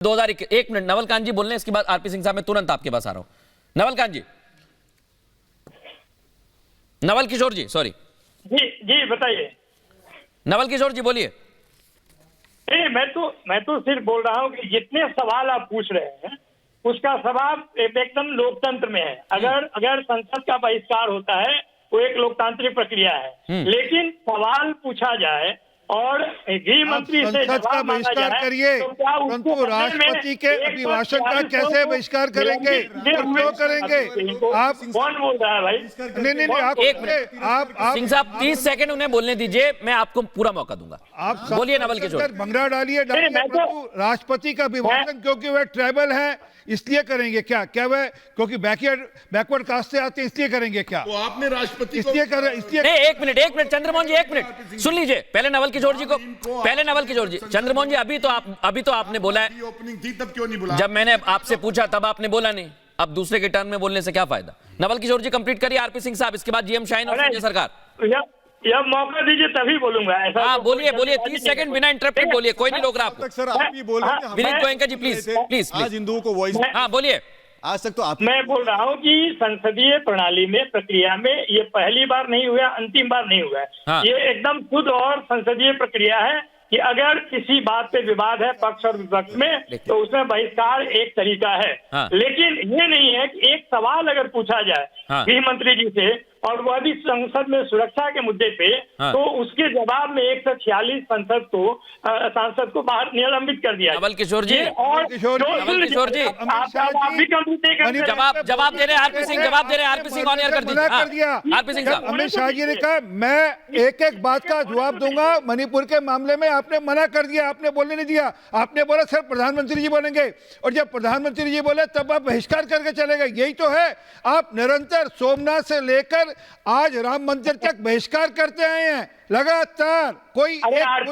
2021। एक मिनट, नवल कांत जी बोल रहे हैं, इसके बाद आरपी सिंह साहब मैं तुरंत आपके पास आ रहा हूं। नवल कांत जी, नवल किशोर जी, सॉरी जी जी बताइए। नवल किशोर जी बोलिए। मैं तो सिर्फ बोल रहा हूँ कि जितने सवाल आप पूछ रहे हैं उसका जवाब एकदम लोकतंत्र में है। अगर संसद का बहिष्कार होता है वो एक लोकतांत्रिक प्रक्रिया है, लेकिन सवाल पूछा जाए और गृह मंत्री से संसद का जवाब मांगा बहिष्कार जाए करिए, तो क्या परंतु राष्ट्रपति के अभिभाषण का कैसे बहिष्कार करेंगे और क्यों करेंगे? आप कौन बोल रहा है भाई? नहीं, आप एक मिनट, आप सिंह साहब 30 सेकंड उन्हें बोलने दीजिए, मैं आपको पूरा मौका दूंगा। आप बोलिए नवल किशोर। भंगड़ा डालिए, परंतु राष्ट्रपति का अभिभाषण क्योंकि वह ट्राइबल है इसलिए करेंगे क्या? क्या वह क्योंकि बैकवर्ड कास्ट से आते हैं इसलिए करेंगे क्या? तो आपने राष्ट्रपति इसलिए नहीं, एक मिनट चंद्रमोहन जी, एक मिनट सुन लीजिए। पहले नवल किशोर जी को, पहले नवल किशोर जी। चंद्रमोहन जी, अभी तो आपने बोला है, ओपनिंग थी तब क्यों नहीं बोला? जब मैंने आपसे पूछा तब आपने बोला नहीं, अब दूसरे के टर्न में बोलने से क्या फायदा? नवल किशोर जी कंप्लीट करिए, आरपी सिंह साहब, इसके बाद जीएम शाहीन और संजय सरकार। यह मौका दीजिए तभी बोलूंगा। ऐसा हाँ तो बोलिए, कोई 30 सेकंड बिना इंटरप्टेड बोलिए, कोई नहीं रोक रहा आपको। सर आप ही बोल रहे हैं। विनीत गोयनका जी प्लीज आज हिंदुओं को वॉइस, हाँ बोलिए। आज तक तो आप, मैं बोल रहा हूँ कि संसदीय प्रणाली में प्रक्रिया में ये पहली बार नहीं हुआ, अंतिम बार नहीं हुआ है। हाँ। ये एकदम शुद्ध और संसदीय प्रक्रिया है कि अगर किसी बात पे विवाद है पक्ष और विपक्ष में तो उसमें बहिष्कार एक तरीका है। हाँ। लेकिन ये नहीं है कि एक सवाल अगर पूछा जाए हाँ। गृह मंत्री जी से और वह भी संसद में सुरक्षा के मुद्दे पे, हाँ। तो उसके जवाब में 146 सांसद को बाहर निलंबित कर दिया। नवल किशोर जी, और नवल किशोर जी, आप भी कंप्लीट नहीं कर जवाब दे रहे हैं आरपी सिंह, जवाब दे रहे हैं आरपी सिंह, ऑन एयर कर दीजिए। आरपी सिंह साहब, अमित शाह जी ने कहा मैं एक एक बात का जवाब दूंगा। मणिपुर के मामले में आपने मना कर दिया, आपने बोलने नहीं दिया। आपने बोला सर प्रधानमंत्री जी बोलेंगे, और जब प्रधानमंत्री जी बोले तब आप बहिष्कार करके चले गए। यही तो है, आप निरंतर सोमनाथ से लेकर आज राम मंदिर तक बहिष्कार करते आए हैं लगातार। कोई घबराहट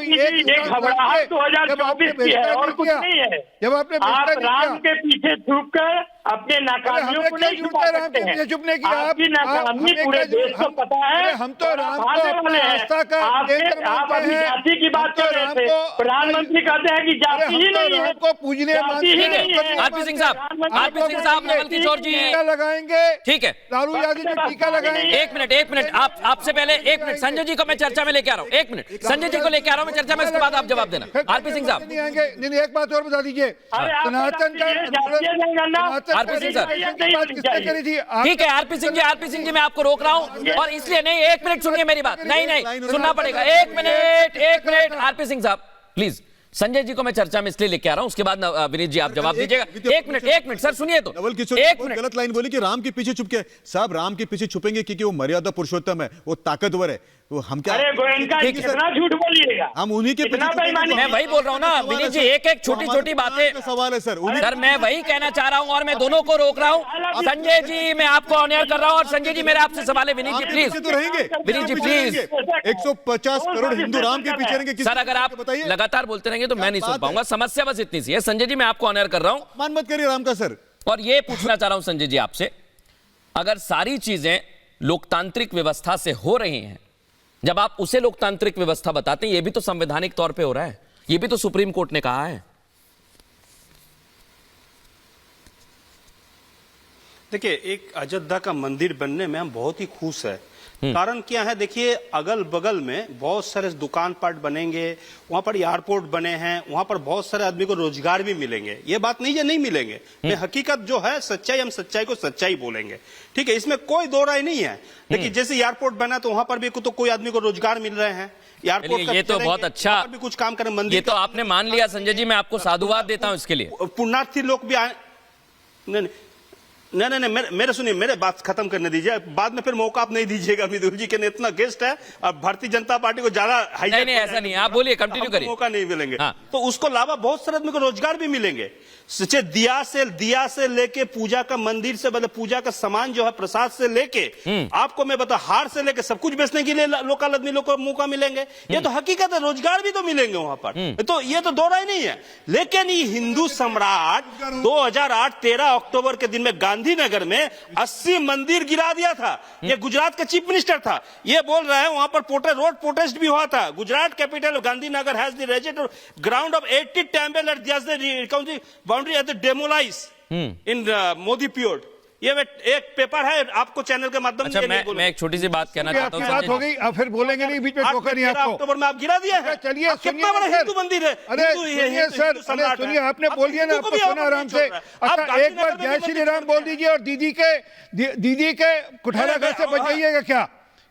2024 की है और कुछ नहीं है। जब आपने आप राम के पीछे छुपकर अपने नाकामियों को नहीं छुपा सकते हैं। चुप नहीं किया आपकी नाकामी पूरे देश को पता है। हम तो राम को अपनी आस्था का केंद्र आप मानते अभी हैं। जाति की बात कर रहे थे, प्रधानमंत्री कहते हैं कि जाति ही नहीं है, को पूजने मानते हैं। आरपी सिंह साहब, नवल किशोर जी टीका लगाएंगे, ठीक है। लालू यादव जी टीका लगाएंगे। एक मिनट, आपसे पहले एक मिनट, संजय जी को मैं चर्चा में लेके आ रहा हूँ। एक मिनट, संजय जी को लेके आ रहा हूँ मैं चर्चा में, उसके बाद आप जवाब देना। आरपी सिंह साहब नहीं आएंगे। नहीं, एक बात और बता दीजिए, सनातन का आरपी सिंह साहब, किसने करी थी? ठीक है आरपी सिंह जी मैं आपको रोक रहा हूं, और इसलिए नहीं, एक मिनट सुनिए मेरी बात। नहीं सुनना पड़ेगा, एक मिनट आरपी सिंह साहब प्लीज। संजय जी को मैं चर्चा में इसलिए लेके आ रहा हूं, उसके बाद विनीत जी आप जवाब दीजिएगा। एक मिनट सर सुनिए तो। नवल किशोर एक मिनट, गलत लाइन बोली कि राम के पीछे छुप के। साहब राम के पीछे छुपेंगे क्योंकि वो मर्यादा पुरुषोत्तम है, वो ताकतवर है, तो हम क्या? अरे गोयनका जी कितना झूठ बोलिएगा, हम उन्हीं के पीछे छुपेंगे। मैं वही बोल रहा हूं ना विनीत जी, एक छोटी बातें सवाल है सर मैं वही कहना चाह रहा हूं और मैं दोनों को रोक रहा हूं। संजय जी मैं आपको ऑन एयर कर रहा हूं, और संजय जी मेरे आपसे सवाल है। विनीत जी प्लीज, तो रहेंगे विनीत जी प्लीज। 150 करोड़ हिंदू राम के पीछे रहेंगे। सर अगर आप लगातार बोलते रहेंगे तो मैं नहीं सुन पाऊंगा। समस्या बस इतनी सी है। संजय जी मैं आपको ऑन एयर कर रहा हूं, मान मत करिए राम का सर। और ये पूछना चाह रहा हूं संजय जी आपसे, अगर सारी चीजें लोकतांत्रिक व्यवस्था से हो रही हैं, जब आप उसे लोकतांत्रिक व्यवस्था बताते हैं, ये भी तो संवैधानिक तौर पे हो रहा है, ये भी तो सुप्रीम कोर्ट ने कहा है। देखिए, एक अयोध्या का मंदिर बनने में हम बहुत ही खुश है। कारण क्या है, देखिए अगल बगल में बहुत सारे दुकान पाट बनेंगे, वहां पर एयरपोर्ट बने हैं, वहां पर बहुत सारे आदमी को रोजगार भी मिलेंगे। ये बात नहीं है नहीं मिलेंगे, मैं हकीकत जो है सच्चाई, हम सच्चाई को सच्चाई बोलेंगे, ठीक है, इसमें कोई दो राय नहीं है। देखिए जैसे एयरपोर्ट बना तो वहां पर भी तो कोई आदमी को रोजगार मिल रहे हैं। एयरपोर्ट ये तो बहुत अच्छा, भी कुछ काम करें, मंदिर ये तो आपने मान लिया संजय जी, मैं आपको साधुवाद देता हूं इसके लिए। पुण्यार्थी लोग भी आए। नहीं, मेरे सुनिए, मेरे बात खत्म करने दीजिए, बाद में फिर मौका आप नहीं दीजिएगा। विदुर जी के इतना गेस्ट है, अब भारतीय जनता पार्टी को ज्यादा नहीं ऐसा नहीं, आप बोलिए, कंटिन्यू करिए। मौका नहीं मिलेंगे। हाँ। तो उसको अलावा बहुत सारे आदमी को रोजगार भी मिलेंगे। सच्चे दिया से लेके पूजा का मंदिर से, मतलब पूजा का सामान जो है प्रसाद से लेके, आपको मैं बता हार से लेके सब कुछ बेचने के लिए लोकल आदमी लोग को मौका मिलेंगे। ये तो हकीकत है, रोजगार भी तो मिलेंगे वहां पर, तो ये तो दो राय नहीं है। लेकिन ये हिंदू सम्राट 2008 13 अक्टूबर के दिन में गांधी गांधीनगर में 80 मंदिर गिरा दिया था। ये गुजरात का चीफ मिनिस्टर था, ये बोल रहा है वहां पर रोड प्रोटेस्ट भी हुआ था। Gujarat capital Gandhinagar has the resident ground of 80 temple at the boundary at the demolise in Modi period. ये एक पेपर है, आपको चैनल के माध्यम अच्छा, मैं एक छोटी सी बात कहना चाहता आपकी हूँ। बात हो गई, अब फिर बोलेंगे नहीं, बीच में टोका नहीं आपको। अक्टूबर में आप गिरा दिए हैं। चलिए कितना बड़ा हिंदू मंदिर है। अरे सुनिए सर, अरे सुनिए, आपने बोल दिया ना, आपको सुना आराम से। अच्छा, एक बार जय श्री राम बोल दीजिए और दीदी के कुठाराघाट से बच जाइएगा क्या?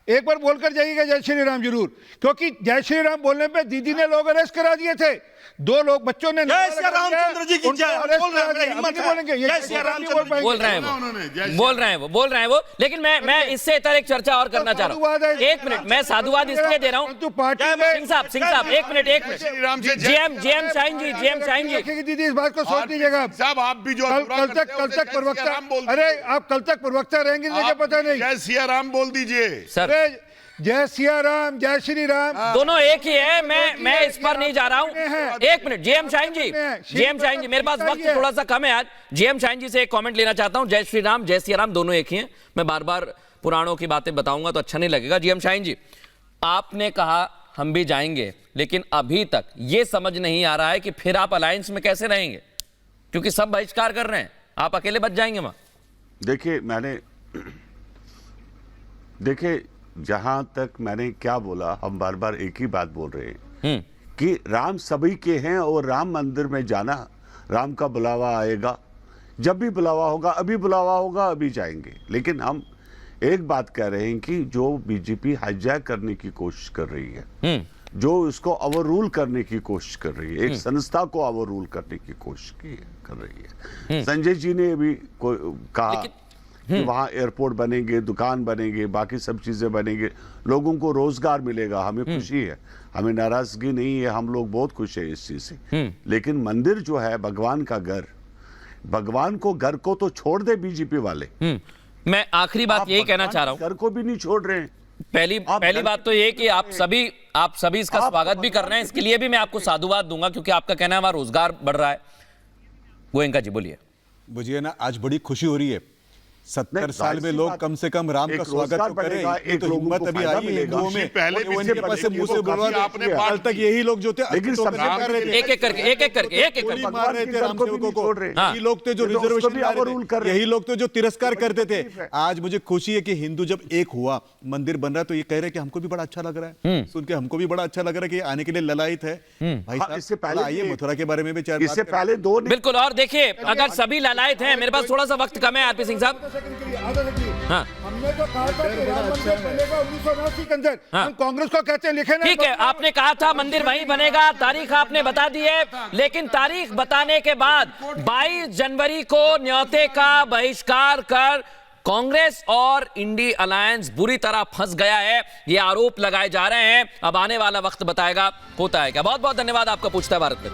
एक बार बोलकर जाइएगा जय श्री राम जरूर, क्योंकि जय श्री राम बोलने पे दीदी ने लोग अरेस्ट करा दिए थे। 2 लोग बच्चों ने जय श्री रामचंद्र जी की जय बोल रहे हैं, हिम्मत बोलेंगे, ये जय श्री रामचंद्र बोल रहे हैं वो, लेकिन मैं इससे इतर एक चर्चा और करना चाह रहा हूँ। एक मिनट, मैं साधुवाद इसलिए दे रहा हूँ। सिंह साहब एक मिनट, जीएम शाहीन जी, दीदी इस बात को सोच लीजिएगा साहब। आप भी जो कल तक प्रवक्ता, अरे आप कल तक प्रवक्ता रहेंगे, मुझे पता नहीं। जय सिया राम बोल दीजिए सर। जय सिया राम, जय श्री राम, दोनों एक ही है। मैं इस पर नहीं जा रहा हूं। एक मिनट, जीएम शाहीन जी, मेरे पास वक्त थोड़ा सा कम है आज। जीएम शाहीन जी से एक कमेंट लेना चाहता हूं। जय श्री राम, जय सिया राम दोनों एक ही हैं। मैं बार बार पुराणों की बातें बताऊंगा तो अच्छा नहीं लगेगा। जीएम शाहीन जी, आपने कहा हम भी जाएंगे, लेकिन अभी तक ये समझ नहीं आ रहा है कि फिर आप अलायंस में कैसे रहेंगे, क्योंकि सब बहिष्कार कर रहे हैं, आप अकेले बच जाएंगे वहां। देखिए जहां तक मैंने क्या बोला, हम बार बार एक ही बात बोल रहे हैं कि राम सभी के हैं और राम मंदिर में जाना, राम का बुलावा आएगा, जब भी बुलावा होगा, अभी बुलावा होगा, अभी जाएंगे। लेकिन हम एक बात कह रहे हैं कि जो बीजेपी हाईजैक करने की कोशिश कर रही है, जो उसको ओवर रूल करने की कोशिश कर रही है, एक संस्था को ओवर रूल करने की कोशिश कर रही है। संजय जी ने भी कहा कि वहां एयरपोर्ट बनेंगे, दुकान बनेंगे, बाकी सब चीजें बनेंगे, लोगों को रोजगार मिलेगा, हमें खुशी है, हमें नाराजगी नहीं है, हम लोग बहुत खुश है इस चीज से। लेकिन मंदिर जो है भगवान का घर, भगवान को घर को तो छोड़ दे बीजेपी वाले। मैं आखिरी बात यही कहना चाह रहा हूं, घर को भी नहीं छोड़ रहे हैं। पहली बात तो ये कि आप सभी इसका स्वागत भी कर रहे हैं, इसके लिए भी मैं आपको साधुवाद दूंगा, क्योंकि आपका कहना है वहां रोजगार बढ़ रहा है। गोयनका जी बोलिए। मुझे ना आज बड़ी खुशी हो रही है, 70 साल में लोग कम से कम राम का स्वागत तो करें। एक तो हिम्मत अभी आई है हिंदुओं में, पहले भी उनके पास से मुंह से बुलवा आपने कल तक यही लोग जो थे, लेकिन एक एक करके मार रहे थे राम सेवकों को। हाँ। यही लोग थे जो रिजर्वेशन, यही लोग थे जो तिरस्कार करते थे। आज मुझे खुशी है कि हिंदू जब एक हुआ, मंदिर बन रहा है, तो ये कह रहे हैं कि हमको भी बड़ा अच्छा लग रहा है, सुन के हमको भी बड़ा अच्छा लग रहा है कि आने के लिए ललायत है। भाई साहब, इससे पहले आइए मथुरा के बारे में भी चार इससे पहले 2 बिल्कुल। और देखिए, अगर सभी लालायत हैं, मेरे पास थोड़ा सा वक्त कम है आरपी सिंह साहब। हाँ। हमने तो कहा था कि राम मंदिर बनेगा 1979 के अंदर। हाँ। हम कांग्रेस को कहते हैं, लिखे ना। ठीक है, आपने कहा था मंदिर वहीं बनेगा, तारीख आपने बता दी है, लेकिन तारीख बताने के बाद 22 जनवरी को न्योते का बहिष्कार कर कांग्रेस और इंडी अलायंस बुरी तरह फंस गया है। ये आरोप लगाए जा रहे हैं, अब आने वाला वक्त बताएगा होता है क्या। बहुत बहुत धन्यवाद आपका। पूछता है भारत में।